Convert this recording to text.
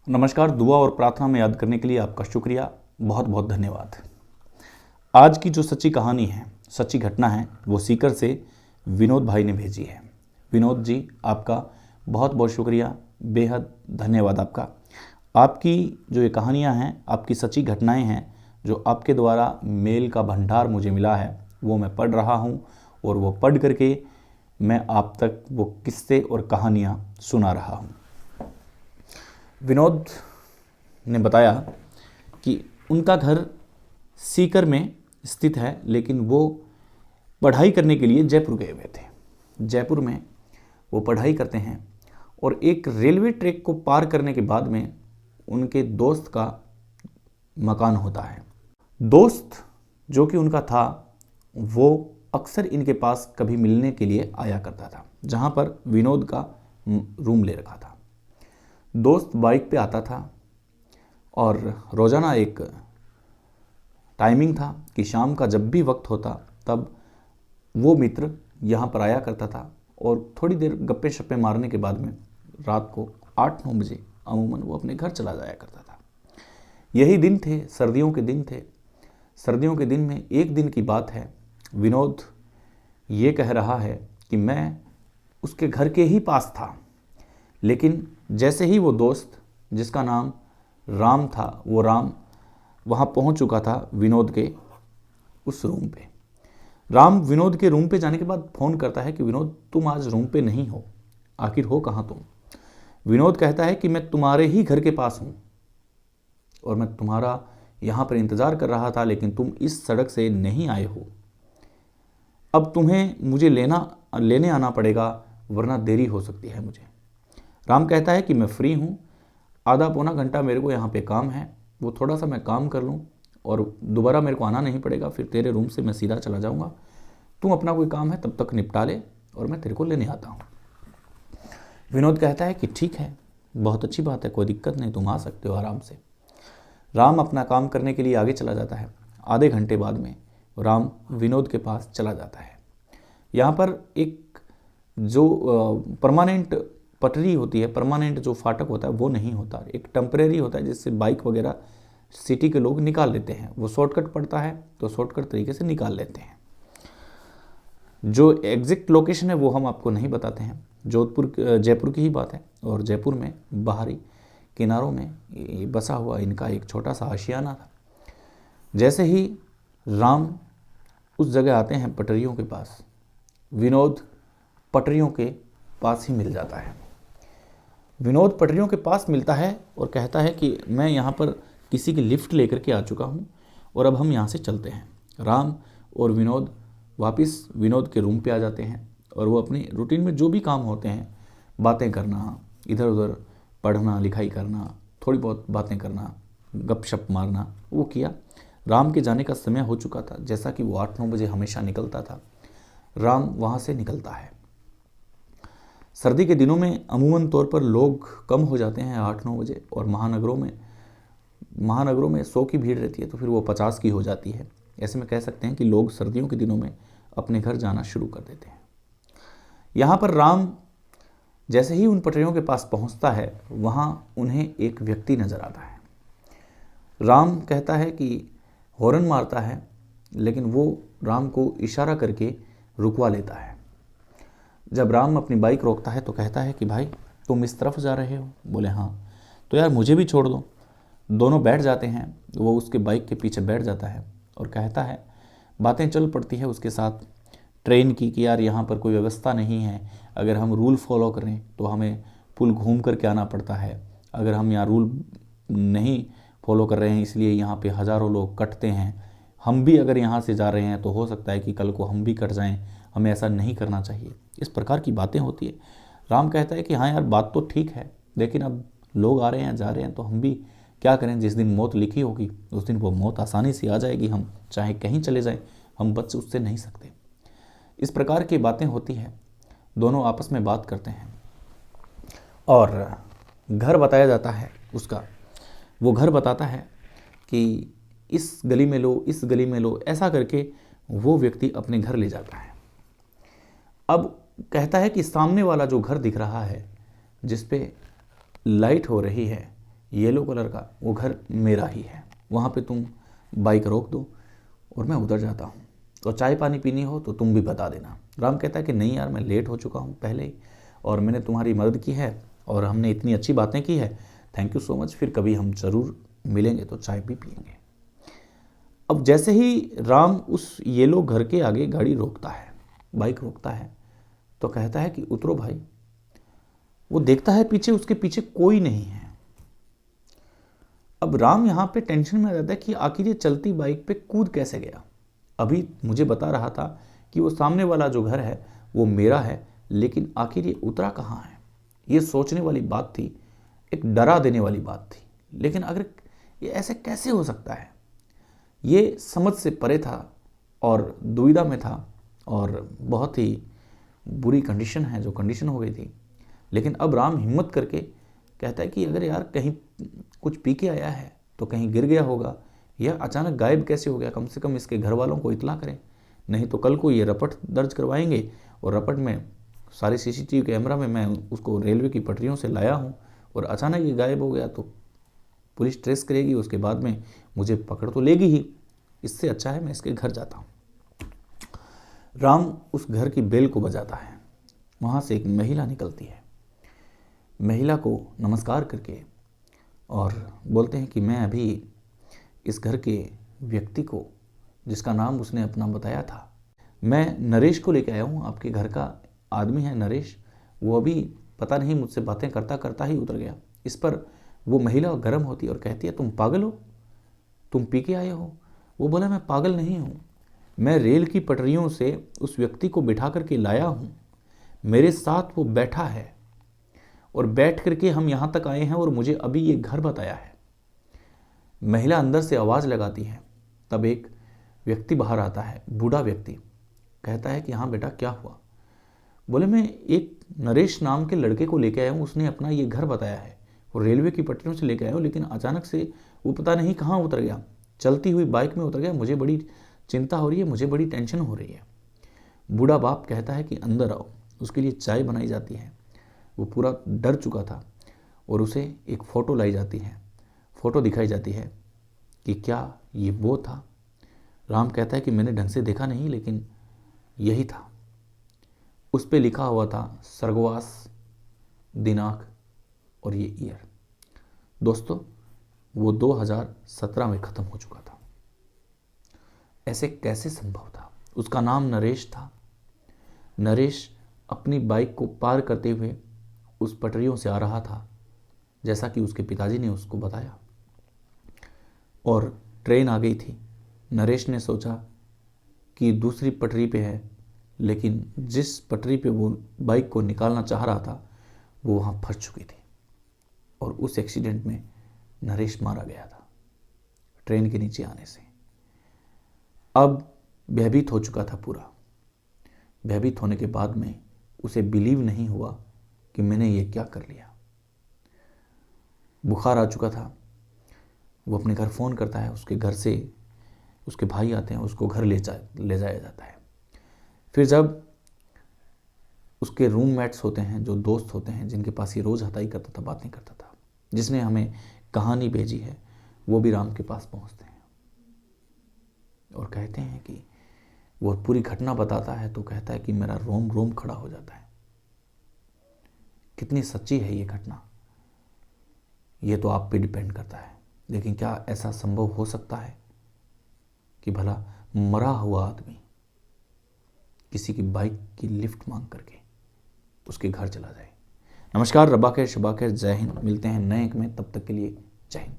नमस्कार। दुआ और प्रार्थना में याद करने के लिए आपका शुक्रिया, बहुत बहुत धन्यवाद। आज की जो सच्ची कहानी है, सच्ची घटना है, वो सीकर से विनोद भाई ने भेजी है। विनोद जी, आपका बहुत बहुत शुक्रिया, बेहद धन्यवाद आपका। आपकी जो ये कहानियाँ हैं, आपकी सच्ची घटनाएं हैं, जो आपके द्वारा मेल का भंडार मुझे मिला है, वो मैं पढ़ रहा हूँ और वो पढ़ करके मैं आप तक वो किस्से और कहानियाँ सुना रहा हूँ। विनोद ने बताया कि उनका घर सीकर में स्थित है, लेकिन वो पढ़ाई करने के लिए जयपुर गए हुए थे। जयपुर में वो पढ़ाई करते हैं और एक रेलवे ट्रैक को पार करने के बाद में उनके दोस्त का मकान होता है। दोस्त जो कि उनका था, वो अक्सर इनके पास कभी मिलने के लिए आया करता था, जहाँ पर विनोद का रूम ले रखा था। दोस्त बाइक पे आता था और रोज़ाना एक टाइमिंग था कि शाम का जब भी वक्त होता तब वो मित्र यहाँ पर आया करता था और थोड़ी देर गप्पे शप्पे मारने के बाद में रात को 8-9 बजे अमूमन वो अपने घर चला जाया करता था। यही दिन थे, सर्दियों के दिन थे। सर्दियों के दिन में एक दिन की बात है, विनोद ये कह रहा है कि मैं उसके घर के ही पास था, लेकिन जैसे ही वो दोस्त जिसका नाम राम था, वो राम वहाँ पहुँच चुका था विनोद के उस रूम पे। राम विनोद के रूम पे जाने के बाद फ़ोन करता है कि विनोद, तुम आज रूम पे नहीं हो, आखिर हो कहाँ तुम? विनोद कहता है कि मैं तुम्हारे ही घर के पास हूँ और मैं तुम्हारा यहाँ पर इंतज़ार कर रहा था, लेकिन तुम इस सड़क से नहीं आए हो। अब तुम्हें मुझे लेने आना पड़ेगा, वरना देरी हो सकती है मुझे। राम कहता है कि मैं फ्री हूँ, आधा पौना घंटा मेरे को यहाँ पे काम है, वो थोड़ा सा मैं काम कर लूँ और दोबारा मेरे को आना नहीं पड़ेगा, फिर तेरे रूम से मैं सीधा चला जाऊँगा। तुम अपना कोई काम है तब तक निपटा ले और मैं तेरे को लेने आता हूँ। विनोद कहता है कि ठीक है, बहुत अच्छी बात है, कोई दिक्कत नहीं, तुम आ सकते हो आराम से। राम अपना काम करने के लिए आगे चला जाता है। आधे घंटे बाद में राम विनोद के पास चला जाता है। यहाँ पर एक जो परमानेंट पटरी होती है, परमानेंट जो फाटक होता है वो नहीं होता, एक टेम्परेरी होता है जिससे बाइक वगैरह सिटी के लोग निकाल लेते हैं। वो शॉर्टकट पड़ता है तो शॉर्टकट तरीके से निकाल लेते हैं। जो एग्जैक्ट लोकेशन है वो हम आपको नहीं बताते हैं। जयपुर की ही बात है और जयपुर में बाहरी किनारों में बसा हुआ इनका एक छोटा सा आशियाना था। जैसे ही राम उस जगह आते हैं पटरियों के पास, विनोद पटरियों के पास ही मिल जाता है। विनोद पटरियों के पास मिलता है और कहता है कि मैं यहाँ पर किसी की लिफ्ट लेकर के आ चुका हूँ और अब हम यहाँ से चलते हैं। राम और विनोद वापस विनोद के रूम पे आ जाते हैं और वो अपनी रूटीन में जो भी काम होते हैं, बातें करना, इधर उधर पढ़ना लिखाई करना, थोड़ी बहुत बातें करना, गपशप मारना, वो किया। राम के जाने का समय हो चुका था, जैसा कि वो 8-9 बजे हमेशा निकलता था। राम वहाँ से निकलता है। सर्दी के दिनों में अमूमन तौर पर लोग कम हो जाते हैं 8-9 बजे, और महानगरों में 100 की भीड़ रहती है तो फिर वो 50 की हो जाती है। ऐसे में कह सकते हैं कि लोग सर्दियों के दिनों में अपने घर जाना शुरू कर देते हैं। यहाँ पर राम जैसे ही उन पटरियों के पास पहुँचता है, वहाँ उन्हें एक व्यक्ति नज़र आता है। राम कहता है कि हॉर्न मारता है, लेकिन वो राम को इशारा करके रुकवा लेता है। जब राम अपनी बाइक रोकता है तो कहता है कि भाई, तुम इस तरफ जा रहे हो? बोले हाँ। तो यार मुझे भी छोड़ दो। दोनों बैठ जाते हैं। वो उसके बाइक के पीछे बैठ जाता है और कहता है, बातें चल पड़ती है उसके साथ ट्रेन की कि यार यहाँ पर कोई व्यवस्था नहीं है, अगर हम रूल फॉलो करें तो हमें पुल घूम करके आना पड़ता है, अगर हम यहाँ रूल नहीं फॉलो कर रहे हैं इसलिए यहाँ पे हज़ारों लोग कटते हैं, हम भी अगर यहाँ से जा रहे हैं तो हो सकता है कि कल को हम भी कट जाएं, हमें ऐसा नहीं करना चाहिए। इस प्रकार की बातें होती है। राम कहता है कि हाँ यार, बात तो ठीक है, लेकिन अब लोग आ रहे हैं जा रहे हैं तो हम भी क्या करें? जिस दिन मौत लिखी होगी उस दिन वो मौत आसानी से आ जाएगी, हम चाहे कहीं चले जाएं, हम बच उससे नहीं सकते। इस प्रकार की बातें होती हैं। दोनों आपस में बात करते हैं और घर बताया जाता है उसका। वो घर बताता है कि इस गली में लो, इस गली में लो, ऐसा करके वो व्यक्ति अपने घर ले जाता है। अब कहता है कि सामने वाला जो घर दिख रहा है, जिस पे लाइट हो रही है, येलो कलर का वो घर मेरा ही है, वहाँ पे तुम बाइक रोक दो और मैं उधर जाता हूँ, तो चाय पानी पीनी हो तो तुम भी बता देना। राम कहता है कि नहीं यार, मैं लेट हो चुका हूँ पहले ही, और मैंने तुम्हारी मदद की है और हमने इतनी अच्छी बातें की है, थैंक यू सो मच, फिर कभी हम ज़रूर मिलेंगे तो चाय भी पियेंगे। अब जैसे ही राम उस येलो घर के आगे गाड़ी रोकता है, बाइक रोकता है, तो कहता है कि उतरो भाई। वो देखता है पीछे, उसके पीछे कोई नहीं है। अब राम यहाँ पे टेंशन में आ जाता है कि आखिर ये चलती बाइक पे कूद कैसे गया। अभी मुझे बता रहा था कि वो सामने वाला जो घर है वो मेरा है, लेकिन आखिर ये उतरा कहाँ है। ये सोचने वाली बात थी, एक डरा देने वाली बात थी। लेकिन अगर ये ऐसे कैसे हो सकता है, ये समझ से परे था और दुविधा में था और बहुत ही बुरी कंडीशन है जो कंडीशन हो गई थी। लेकिन अब राम हिम्मत करके कहता है कि अगर यार कहीं कुछ पी के आया है तो कहीं गिर गया होगा, यह अचानक गायब कैसे हो गया, कम से कम इसके घर वालों को इतला करें, नहीं तो कल को ये रपट दर्ज करवाएंगे और रपट में सारे सीसीटीवी कैमरा में मैं उसको रेलवे की पटरियों से लाया हूँ और अचानक ये गायब हो गया तो पुलिस ट्रेस करेगी, उसके बाद में मुझे पकड़ तो लेगी ही। इससे अच्छा है मैं इसके घर जाता हूँ। राम उस घर की बेल को बजाता है, वहाँ से एक महिला निकलती है। महिला को नमस्कार करके और बोलते हैं कि मैं अभी इस घर के व्यक्ति को, जिसका नाम उसने अपना बताया था, मैं नरेश को लेकर आया हूँ, आपके घर का आदमी है नरेश, वो अभी पता नहीं मुझसे बातें करता करता ही उतर गया। इस पर वो महिला गर्म होती है और कहती है तुम पागल हो, तुम पी के आए हो। वो बोला मैं पागल नहीं हूँ, मैं रेल की पटरियों से उस व्यक्ति को बिठा करके लाया हूँ, मेरे साथ वो बैठा है और बैठ करके हम यहाँ तक आए हैं और मुझे अभी ये घर बताया है। महिला अंदर से आवाज़ लगाती है, तब एक व्यक्ति बाहर आता है, बूढ़ा व्यक्ति, कहता है कि हाँ बेटा क्या हुआ। बोले मैं एक नरेश नाम के लड़के को लेके आया हूँ, उसने अपना ये घर बताया है और रेलवे की पटरियों से लेके आया हूँ, लेकिन अचानक से वो पता नहीं कहाँ उतर गया, चलती हुई बाइक में उतर गया, मुझे बड़ी चिंता हो रही है, मुझे बड़ी टेंशन हो रही है। बूढ़ा बाप कहता है कि अंदर आओ। उसके लिए चाय बनाई जाती है। वो पूरा डर चुका था और उसे एक फ़ोटो लाई जाती है, फ़ोटो दिखाई जाती है कि क्या ये वो था। राम कहता है कि मैंने ढंग से देखा नहीं, लेकिन यही था। उस पे लिखा हुआ था स्वर्गवास, दिनांक और ये ईयर। दोस्तों वो 2017 में ख़त्म हो चुका था। ऐसे कैसे संभव था? उसका नाम नरेश था। नरेश अपनी बाइक को पार करते हुए उस पटरियों से आ रहा था, जैसा कि उसके पिताजी ने उसको बताया, और ट्रेन आ गई थी। नरेश ने सोचा कि दूसरी पटरी पे है, लेकिन जिस पटरी पे वो बाइक को निकालना चाह रहा था वो वहाँ फंस चुकी थी और उस एक्सीडेंट में नरेश मारा गया था ट्रेन के नीचे आने से। अब भयभीत हो चुका था पूरा। भयभीत होने के बाद में उसे बिलीव नहीं हुआ कि मैंने ये क्या कर लिया। बुखार आ चुका था। वो अपने घर फ़ोन करता है, उसके घर से उसके भाई आते हैं, उसको घर ले जाया जाता है। फिर जब उसके रूममेट्स होते हैं, जो दोस्त होते हैं, जिनके पास ये रोज़ हताई करता था, बातें करता था, जिसने हमें कहानी भेजी है, वो भी राम के पास पहुंचते हैं और कहते हैं कि वो पूरी घटना बताता है तो कहता है कि मेरा रोम रोम खड़ा हो जाता है। कितनी सच्ची है ये घटना, ये तो आप पे डिपेंड करता है। लेकिन क्या ऐसा संभव हो सकता है कि भला मरा हुआ आदमी किसी की बाइक की लिफ्ट मांग करके उसके घर चला जाए? नमस्कार, रब्बा खैर, शबा खैर, जय हिंद। मिलते हैं नए एक में, तब तक के लिए जय हिंद।